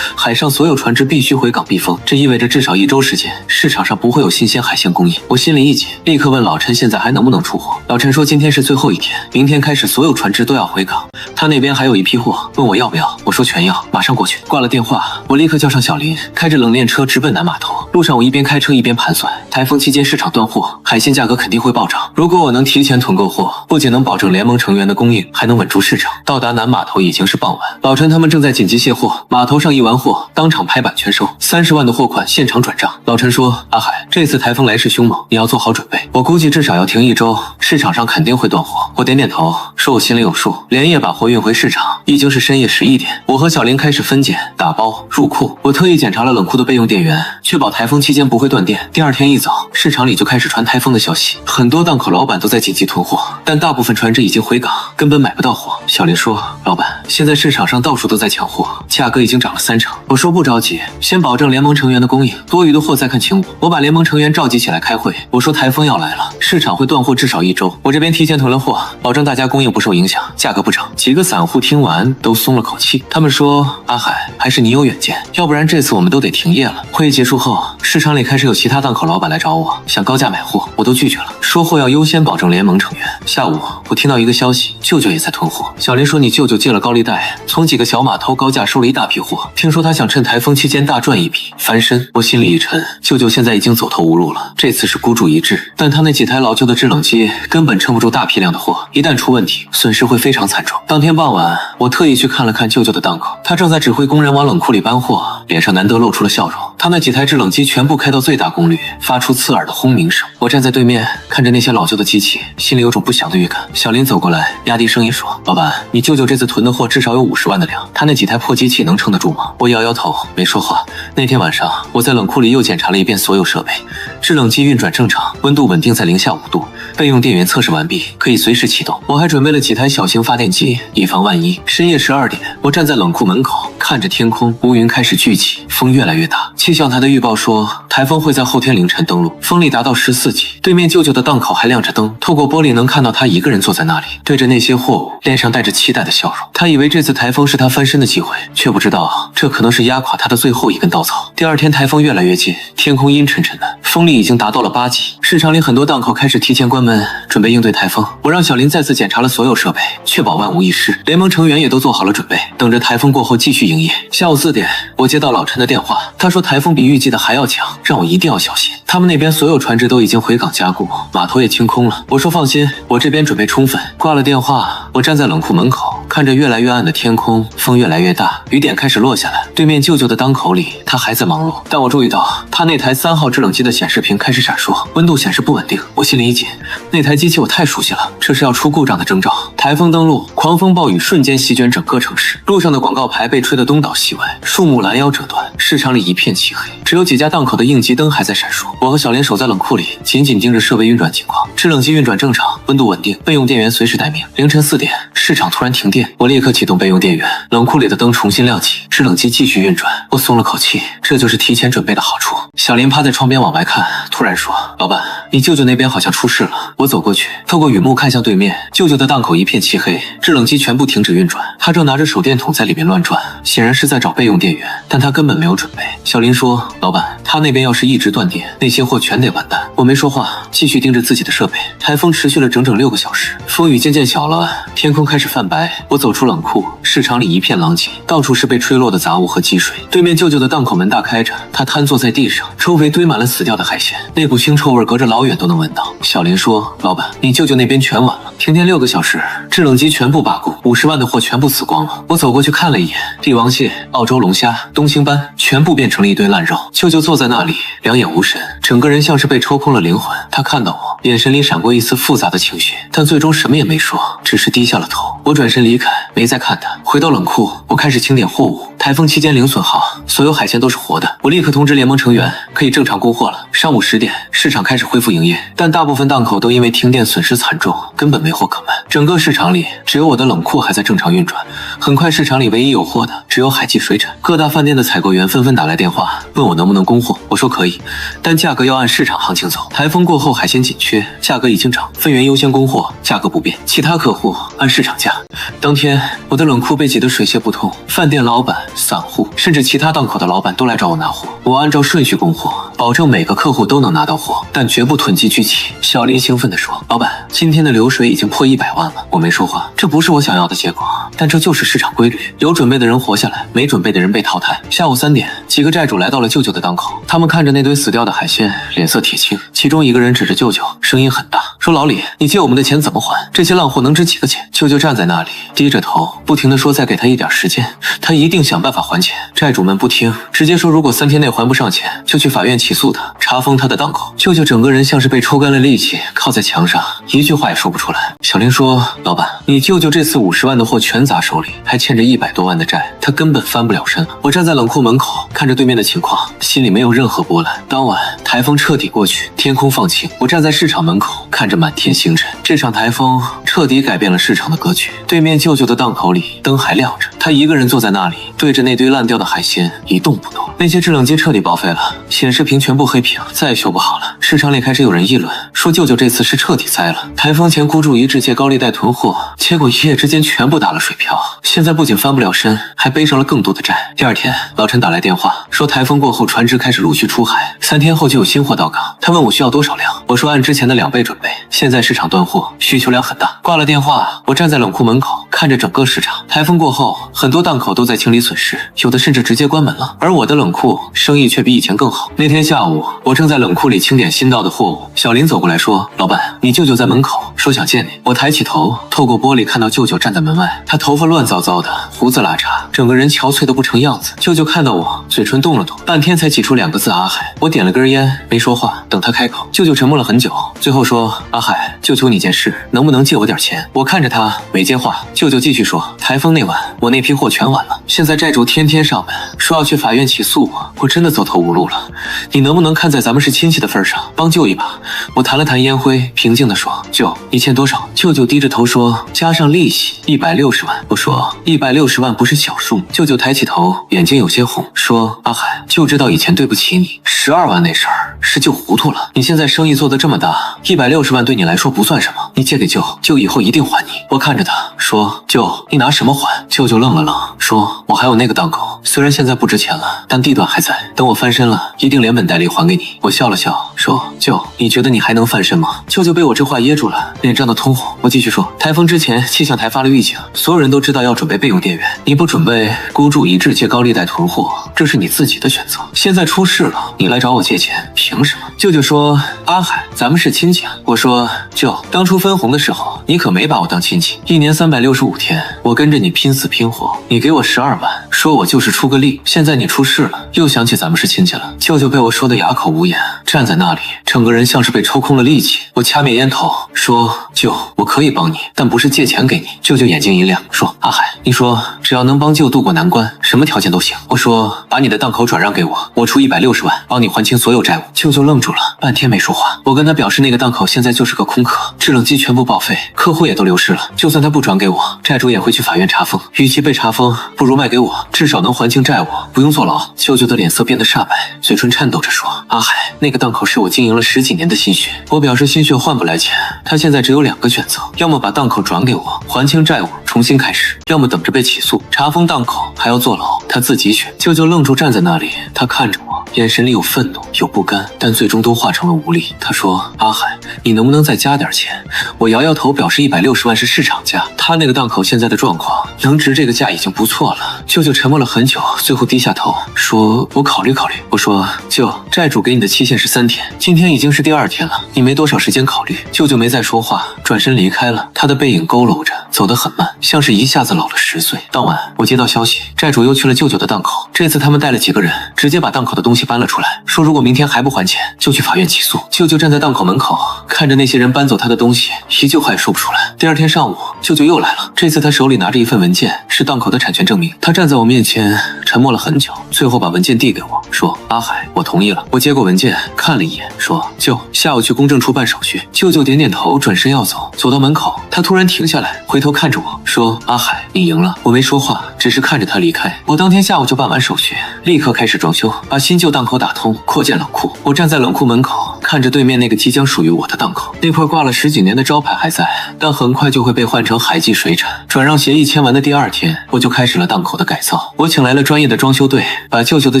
[SPEAKER 1] 海上所有船只必须回港避风，这意味着至少1周时间，市场上不会有新鲜海鲜供应。我心里一紧，立刻问老陈现在还能不能出货。老陈说今天是最后一天，明天开始所有船只都要回港，他那边还有一批货，问我要不要，我说全要，马上过去。挂了电话，我立刻叫上小林，开着冷链车直奔南码头。路上我一边开车一边盘算，台风期间市场断货，海鲜价格肯定会暴涨，如果我能提前囤够货，不仅能保证联盟成员的供应，还能稳住市场。到达南码头已经是傍晚，老陈他们正在紧急卸货，码头上一完货，当场拍板全收，30万的货款现场转账。老陈说：“阿海，这次台风来势凶猛，你要做好准备，我估计至少要停1周，市场上肯定会断货。”我点点头，说我心里有数，连夜把货运回市场。已经是深夜11点，我和小林开始分拣、打包、入库。我特意检查了冷库的备用电源，确保台风期间不会断电。第2天一早，市场里就开始传台风的消息，很多档口老板都在紧急囤货，但大部分船只已经回港，根本买不到货。小林说：“老板，现在市场上到处都在抢货，价格已经涨了30%。”我说：“不着急，先保证联盟成员的供应，多余的货再看情况。”我把联盟成员召集起来开会，我说：“台风要来了，市场会断货至少1周，我这边提前囤了货，保证大家供应不受影响，价格不涨。”几个散户听完都松了口气，他们说：“阿海，还是你有远见，要不然这次我们都得停业了。”会议结束后，市场里开始有其他档口老板来找我，想高价买货，我都拒绝了，说货要优先保证联盟成员。下午我听到一个消息，舅舅也在囤货。小林说：“你舅舅借了高利贷，从几个小码头高价收了一大批货，听说他想趁台风期间大赚一笔，翻身。”我心里一沉，舅舅现在已经走投无路了，这次是孤注一掷，但他那几台老旧的制冷机根本撑不住大批量的货，一旦出问题，损失会非常惨重。当天傍晚，我特意去看了看舅舅的档口，他正在指挥工人往冷库里搬货，脸上难得露出了笑容。他那几台制冷机全部开到最大功率，发出刺耳的轰鸣声。我站在对面，看着那些老旧的机器，心里有种不祥的预感。小林走过来，压低声音说：“老板，你舅舅这次囤的货至少有50万的量，他那几台破机器能撑得住吗？”我摇摇头，没说话。那天晚上，我在冷库里又检查了一遍所有设备，制冷机运转正常，温度稳定在零下5度，备用电源测试完毕，可以随时启动。我还准备了几台小型发电机，以防万一。深夜12点，我站在冷库门口，看着天空，乌云开始聚集，风越来越大。气象台的预报说，台风会在后天凌晨登陆，风力达到14级。对面舅舅的档口还亮着灯，透过玻璃能看到他一个人坐在那里，对着那些货物，脸上带着期待的笑容。他以为这次台风是他翻身的机会，却不知道这可能是压垮他的最后一根稻草。第2天台风越来越近，天空阴沉沉的，风力已经达到了8级。市场里很多档口开始提前关门，准备应对台风。我让小林再次检查了所有设备，确保万无一失。联盟成员也都做好了准备，等着台风过后继续营业。下午4点，我接到老陈的电话，他说台风比预计的还要强，让我一定要小心。他们那边所有船只都已经回港加固，码头也清空了。我说放心，我这边准备充分。挂了电话，我站在冷库门口，看着越来越暗的天空，风越来越大，雨点开始落下来。对面舅舅的档口里，他还在忙碌，但我注意到他那台3号制冷机的显示屏开始闪烁，温度显示不稳定。我心里一紧，那台机器我太熟悉了，这是要出故障的征兆。台风登陆，狂风暴雨瞬间席卷整个城市，路上的广告牌被吹得东倒西歪，树木拦腰折断，市场里一片漆黑，只有几家档口的应急灯还在闪烁。我和小莲守在冷库里，紧紧盯着设备运转情况。制冷机运转正常，温度稳定，备用电源随时待命。凌晨4点，市场突然停电，我立刻启动备用电源，冷库里的灯重新亮起，制冷机继续运转。我松了口气，这就是提前准备的好处。小莲趴在窗边往外看，突然说：“老板，你舅舅那边好像出事了。”我走过去，透过雨幕看向对面，舅舅的档口一片漆黑，制冷机全部停止运转，他正拿着手电筒在里面乱转，显然是在找备用电源，但他根本没有准备。小林说：“老板，他那边要是一直断电，那些货全得完蛋。”我没说话，继续盯着自己的设备。台风持续了整整6个小时，风雨渐渐小了，天空开始泛白。我走出冷库，市场里一片狼藉，到处是被吹落的杂物和积水。对面舅舅的档口门大开着，他瘫坐在地上，周围堆满了死掉的海鲜，那股腥臭味隔着老远都能闻到。小林说：“老板，你舅舅那边全完了，停电6个小时，制冷机全部罢工，50万的货全部死光了。”我走过去看了一眼，帝王蟹、澳洲龙虾、东星斑全部变成了一堆烂肉。舅舅坐在那里，两眼无神，整个人像是被抽空了灵魂。他看到我，眼神里闪过一丝复杂的情绪，但最终什么也没说，只是低下了头。我转身离开，没再看他。回到冷库，我开始清点货物。台风期间零损耗，所有海鲜都是活的。我立刻通知联盟成员，可以正常供货了。上午10点，市场开始恢复营业，但大部分档口都因为停电损失惨重，根本没货可卖。整个市场里，只有我的冷库还在正常运转。很快，市场里唯一有货的只有海记水产。各大饭店的采购员纷纷打来电话，问我能不能供货。我说可以，但价格要按市场行情走。台风过后，海鲜紧缺，价格已经涨，分员优先供货，价格不变，其他客户按市场价。当天，我的冷库被挤得水泄不通，饭店老板、散户甚至其他档口的老板都来找我拿货。我按照顺序供货，保证每个客户都能拿到货，但绝不囤积居奇。小林兴奋地说：“老板，今天的流水已经破100万了。”我没说话，这不是我想要的结果，但这就是市场规律，有准备的人活下来，没准备的人被淘汰。下午3点，几个债主来到了舅舅的档口，他们看着那堆死掉的海鲜，脸色铁青。其中一个人指着舅舅，声音很大，说：“老李，你借我们的钱怎么还？这些烂货能值几个钱？”舅舅站在那里，低着头，不停地说：“再给他一点时间，他一定想办法还钱。”债主们不听，直接说如果3天内还不上钱，就去法院起诉他，查封他的档口。舅舅整个人像是被抽干了力气，靠在墙上，一句话也说不出来。小林说：“老板，你舅舅这次50万的货全砸手里，还欠着100多万的债，他根本翻不了身。”我站在冷库门口，看着对面的情况，心里没有任何波澜。当晚，台风彻底过去，天空放晴。我站在市场门口，看着满天星辰。这场台风彻底改变了市场的格局。对面舅舅的档口里灯还亮着，他一个人坐在那里，对着那堆烂掉的海鲜一动不动。那些制冷机彻底报废了，显示屏全部黑屏，再也修不好了。市场里开始有人议论，说舅舅这次是彻底栽了。台风前孤注一掷借高利贷囤货，结果一夜之间全部打了水漂。现在不仅翻不了身，还背上了更多的债。第二天，老陈打来电话，说台风过后船只开始陆续出海，3天后就有新货到港。他问我需要多少辆，我说按之前的2倍准备。现在市场断货，需求量很大。挂了电话，我站在冷库门口，看着整个市场。台风过后，很多档口都在清理损失，有的甚至直接关门了。而我的冷库生意却比以前更好。那天下午，我正在冷库里清点新到的货物，小林走过来说：“老板，你舅舅在门口，说想见你。”我抬起头，透过玻璃看到舅舅站在门外，他头发乱糟糟的，胡子拉碴，整个人憔悴的不成样子。舅舅看到我，嘴唇动了动，半天才挤出2个字：“阿海。”我点了根烟，没说话，等他开口。舅舅沉默了很久，最后说：“阿海，就求你件事，能不能借我点钱？”我看着他，没接话。舅舅继续说：“台风那晚，我那批货全完了，现在债主天天上门，说要去法院起诉我，我真的走投无路了。你能不能看在咱们是亲戚的份上，帮救一把？”我弹了弹烟灰，平静地说：“舅，你欠多少？”舅舅低着头说：“加上利息，160万。”我说：“160万不是小数。”舅舅抬起头，眼睛有些红，说：“阿海，就知道以前对不起你，12万那事儿是舅糊涂了。你现在生意做得这么大，160万对你来说不算什么，你借给舅，舅以后一定还你。”我看着他说：“舅，你拿什么还？”舅舅愣了愣，说：“我还有那个档口，虽然现在不值钱了，但地段还在，等我翻身了，一定连本带利还给你。”我笑了笑，说：“舅，你觉得你还能翻身吗？”舅舅被我这话噎住了，脸涨得通红。我继续说：“台风之前，气象台发了预警，所有人都知道要准备备用电源。你不准备，孤注一掷借高利贷囤货，这是你自己的选择。现在出事了，你来找我借钱，凭什么？”舅舅说：“阿海，咱们是亲戚啊。”我说：“舅，当初分红的时候，你可没把我当亲戚，1年300 365天，我跟着你拼死拼活，你给我12万，说我就是出个力。现在你出事了，又想起咱们是亲戚了。舅舅被我说得哑口无言，站在那里，整个人像是被抽空了力气。我掐灭烟头，说：“舅，我可以帮你，但不是借钱给你。”舅舅眼睛一亮，说：“阿海，你说只要能帮舅渡过难关，什么条件都行。”我说：“把你的档口转让给我，我出160万，帮你还清所有债务。”舅舅愣住了，半天没说话。我跟他表示，那个档口现在就是个空壳，制冷机全部报废，客户也都流失了。就算他不转给我，债主也会去法院查封。与其被查封，不如卖给我，至少能还清债务，不用坐牢。舅舅的脸色变得煞白，嘴唇颤抖着说：“阿海，那个档口是我经营了10几年的心血。”我表示心血换不来钱，他现在只有2个选择，要么把档口转给我，还清债务，重新开始，要么等着被起诉，查封档口，还要坐牢，他自己选。舅舅愣住站在那里，他看着我，眼神里有愤怒，有不甘，但最终都化成了无力。他说：“阿海，你能不能再加点钱？”我摇摇头，表示160万是市场价，他那个档口现在的状况，能值这个价已经不错了。舅舅沉默了很久，最后低下头说：“我考虑考虑。”我说：“舅，债主给你的期限是3天，今天已经是第2天了，你没多少时间考虑。”舅舅没再说话，转身离开了，他的背影佝偻着，走得很慢，像是一下子老了10岁。当晚，我接到消息，债主又去了舅舅的档口，这次他们带了几个人，直接把档口的东西搬了出来，说如果明天还不还钱，就去法院起诉。舅舅站在档口门口，看着那些人搬走他的东西，一句话也说不出来。第2天上午，舅舅又来了，这次他手里拿着一份文件，是档口的产权证明。他站在我面前，沉默了很久，最后把文件递给我，说：“阿海，我同意了。”我接过文件，看了一眼，说：“舅，下午去公证处办手续。”舅舅点点头，转身要走，走到门口，他突然停下来，回头看着我说：“阿海，你赢了。”我没说话，只是看着他离开。我当天下午就办完手续，立刻开始装修，把新旧档口打通，扩建冷库。我站在冷库门口，看着对面那个即将属于我的档口，那块挂了10几年的招牌还在，但很快就会被换成海记水产。转让协议签完的第2天，我就开始了档口的改造。我请来了专业的装修队，把舅舅的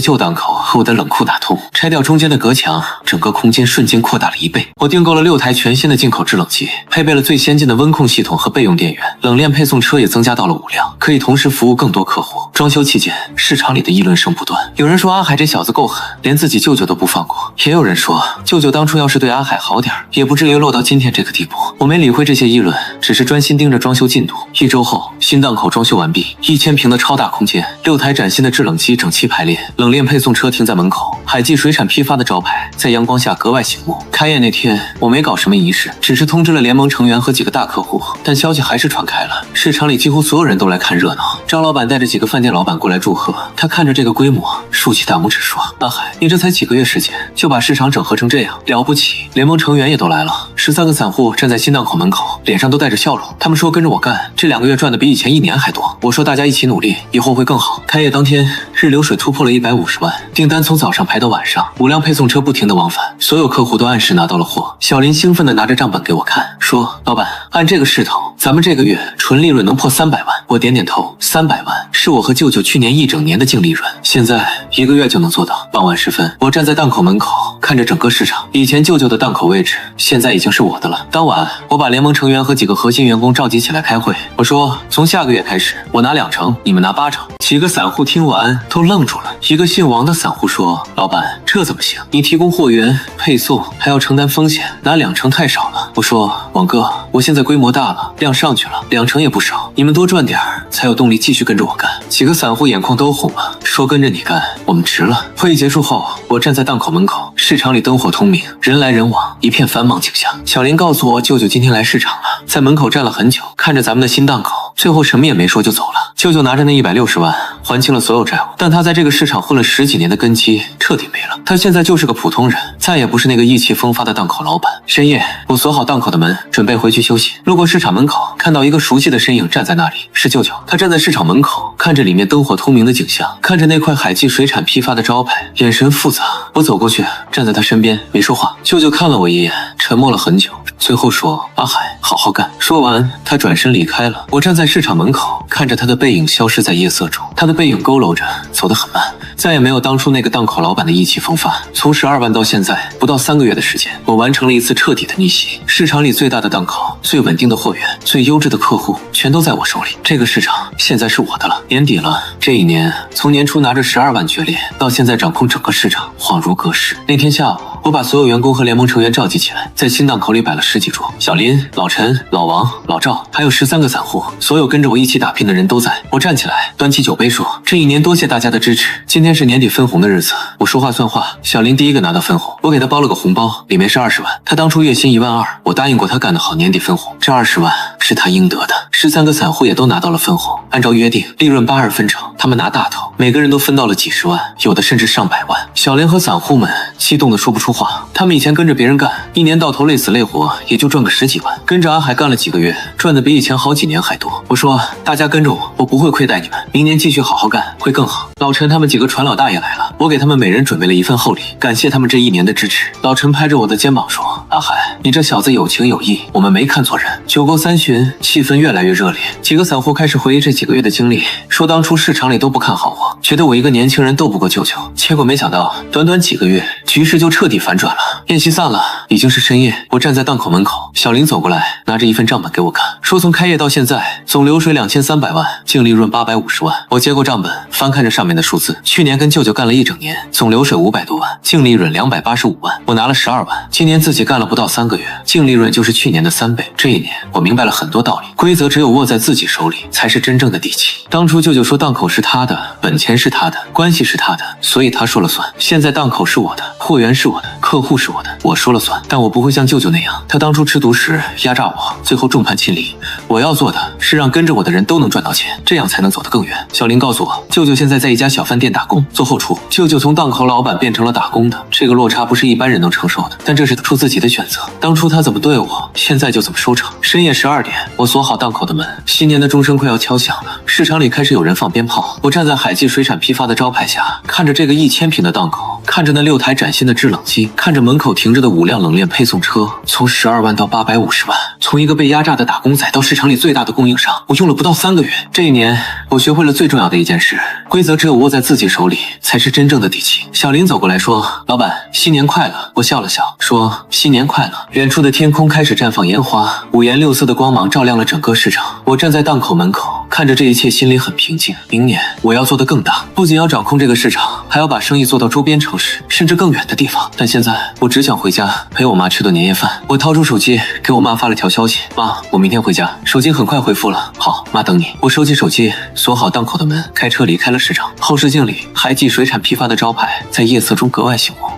[SPEAKER 1] 旧档口和我的冷库打通，拆掉中间的隔墙，整个空间瞬间扩大了1倍。我订购了6台全新的进口制冷机，配备了最先进的温控系统和备用电源，冷链配送车也增加到了5辆，可以同时服务更多客户。装修期间，市场里的议论声不断，有人说阿海这小子够狠，连自己舅舅都不放过，也有人说舅舅当初要是对阿海好点，也不至于落到今天这个地步。我没理会这些议论，只是专心盯着装修进度。1周后，新档口装修完毕，1000平的超大空间，6台崭新的制冷机整齐排列，冷链配送车停在门口，海记水产批发的招牌在阳光下格外醒目。开业那天，我没搞什么仪式，只是通知了联盟成员和几个大客户，但消息还是传开了，市场里几乎所有人都来看热闹。张老板带着几个饭店老板过来祝贺，他看着这个规模，竖起大拇指说：“阿海，你这才几个月时间，就把市场整合成这样，了不起！”联盟成员也都来了，13个散户站在新档口门口，脸上都带着笑容。他们说跟着我干，这2个月赚的比以前1年还多。我说大家一起努力，以后会更好。开业当天，日流水突破了150万，订单从早上排到晚上，5辆配送车不停的往返，所有客户都按时拿到了货。小林兴奋地拿着账本给我看，说：“老板，按这个势头，咱们这个月纯利润能破300万。”我点点头，300万是我和舅舅去年1整年的净利润，现在1个月就能做到。傍晚时分，我站在档口门口，看着整个市场，以前舅舅的档口位置，现在已经是我的了。当晚，我把联盟成员和几个核心员工召集起来开会，我说：“从下个月开始，我拿2成，你们拿8成。”几个散户听完都愣住了。一个姓王的散户说：“老板，这怎么行？你提供货源、配送，还要承担风险，拿2成太少了。”我说：“王哥，我现在规模大了，量上去了，2成也不少，你们多赚点才有动力继续跟着我干。”几个散户眼眶都红了，说：“跟着你干，我们值了。”会议结束后，我站在档口门口，市场里灯火通明，人来人往，一片繁忙景象。小林告诉我，舅舅今天来市场了，在门口站了很久，看着咱们的新档口，最后什么也没说就走了。舅舅拿着那160万还清了所有债务，但他在这个市场混了10几年的根基彻底没了，他现在就是个普通人，再也不是那个意气风发的档口老板。深夜，我锁好档口的门，准备回去休息。路过市场门口，看到一个熟悉的身影站在那里，是舅舅。他站在市场门口，看着里面灯火通明的景象，看着那块海记水产批发的招牌，眼神复杂。我走过去，站在他身边，没说话。舅舅看了我一眼，沉默了很久，最后说：“阿海，好好干。”说完，他转身离开了。我站在市场门口，看着他的背影消失在夜色中，他的背影佝偻着，走得很慢，再也没有当初那个档口老板的意气风发。从12万到现在，不到3个月的时间，我完成了一次彻底的逆袭。市场里最大的档口、最稳定的货源、最优质的客户，全都在我手里。这个市场现在是我的了。年底了，这1年从年初拿着12万决裂，到现在掌控整个市场，恍如隔世。那天下午，我把所有员工和联盟成员召集起来，在新档口里摆了10几桌。小林、老陈、老王、老赵，还有13个散户，所有跟着我一起打拼的人都在。我站起来，端起酒杯说：“这一年多谢大家的支持，今天是年底分红的日子，我说话算话。”小林第一个拿到分红，我给他包了个红包，里面是20万。他当初月薪12000，我答应过他干得好年底分红，这20万是他应得的。13个散户也都拿到了分红，按照约定，利润82分成，他们拿大头，每个人都分到了几十万，有的甚至上百万。小林和散户们激动得说不出话，他们以前跟着别人干，一年到头累死累活也就赚个10几万，跟着阿海干了几个月，赚的比以前好几年还多。我说大家跟着我，我不会亏待你们，明年继续好好干，会更好。老陈他们几个船老大也来了，我给他们每人准备了一份厚礼，感谢他们这一年的支持。老陈拍着我的肩膀说：“阿海，你这小子有情有义，我们没看错人。”酒过3巡，气氛越来越热烈，几个散户开始回忆这几个月的经历，说当初市场里都不看好我，觉得我一个年轻人斗不过舅舅，结果没想到短短几个月，局势就彻底反转了。宴席散了，已经是深夜，我站在档口门口，小林走过来，拿着一份账本给我看，说从开业到现在，总流水2300万，净利润850万。我接过账本，翻看着上面的数字，去年跟舅舅干了一整年，总流水500多万，净利润285万，我拿了12万。今年自己干了不到3个月，净利润就是去年的3倍。这一年，我明白了很多道理，规则只有握在自己手里，才是真正的底气。当初舅舅说档口是他的，本钱是他的，关系是他的，所以他说了算。现在档口是我的，货源是我的，客户是我的，我说了算。但我不会像舅舅那样，他当初吃独食压榨我，最后众叛亲离。我要做的是让跟着我的人都能赚到钱，这样才能走得更远。小林告诉我，舅舅现在在一家小饭店打工，做后厨。舅舅从档口老板变成了打工的，这个落差不是一般人能承受的，但这是他自己的选择。当初他怎么对我，现在就怎么收场。深夜12点，我锁好档口的门，新年的钟声快要敲响了，市场里开始有人放鞭炮。我站在海记水产批发的招牌下，看着这个1000平的档口，看着那6台崭新的制冷机，看着门口停着的5辆冷链配送车，从12万到850万，从一个被压榨的打工仔到市场里最大的供应商，我用了不到3个月。这一年，我学会了最重要的一件事，规则只有握在自己手里，才是真正的底气。小林走过来说：“老板，新年快乐。”我笑了笑，说：“新年快乐。”远处的天空开始绽放烟花，五颜六色的光芒照亮了整个市场。我站在档口门口，看着这一切，心里很平静。明年我要做得更大，不仅要掌控这个市场，还要把生意做到周边城市，甚至更远的地方。但现在我只想回家陪我妈吃顿年夜饭。我掏出手机给我妈发了条消息：“妈，我明天回家。”手机很快回复了：“好，妈等你。”我收起手机，锁好档口的门，开车离开了市场。后视镜里，海记水产批发的招牌在夜色中格外醒目。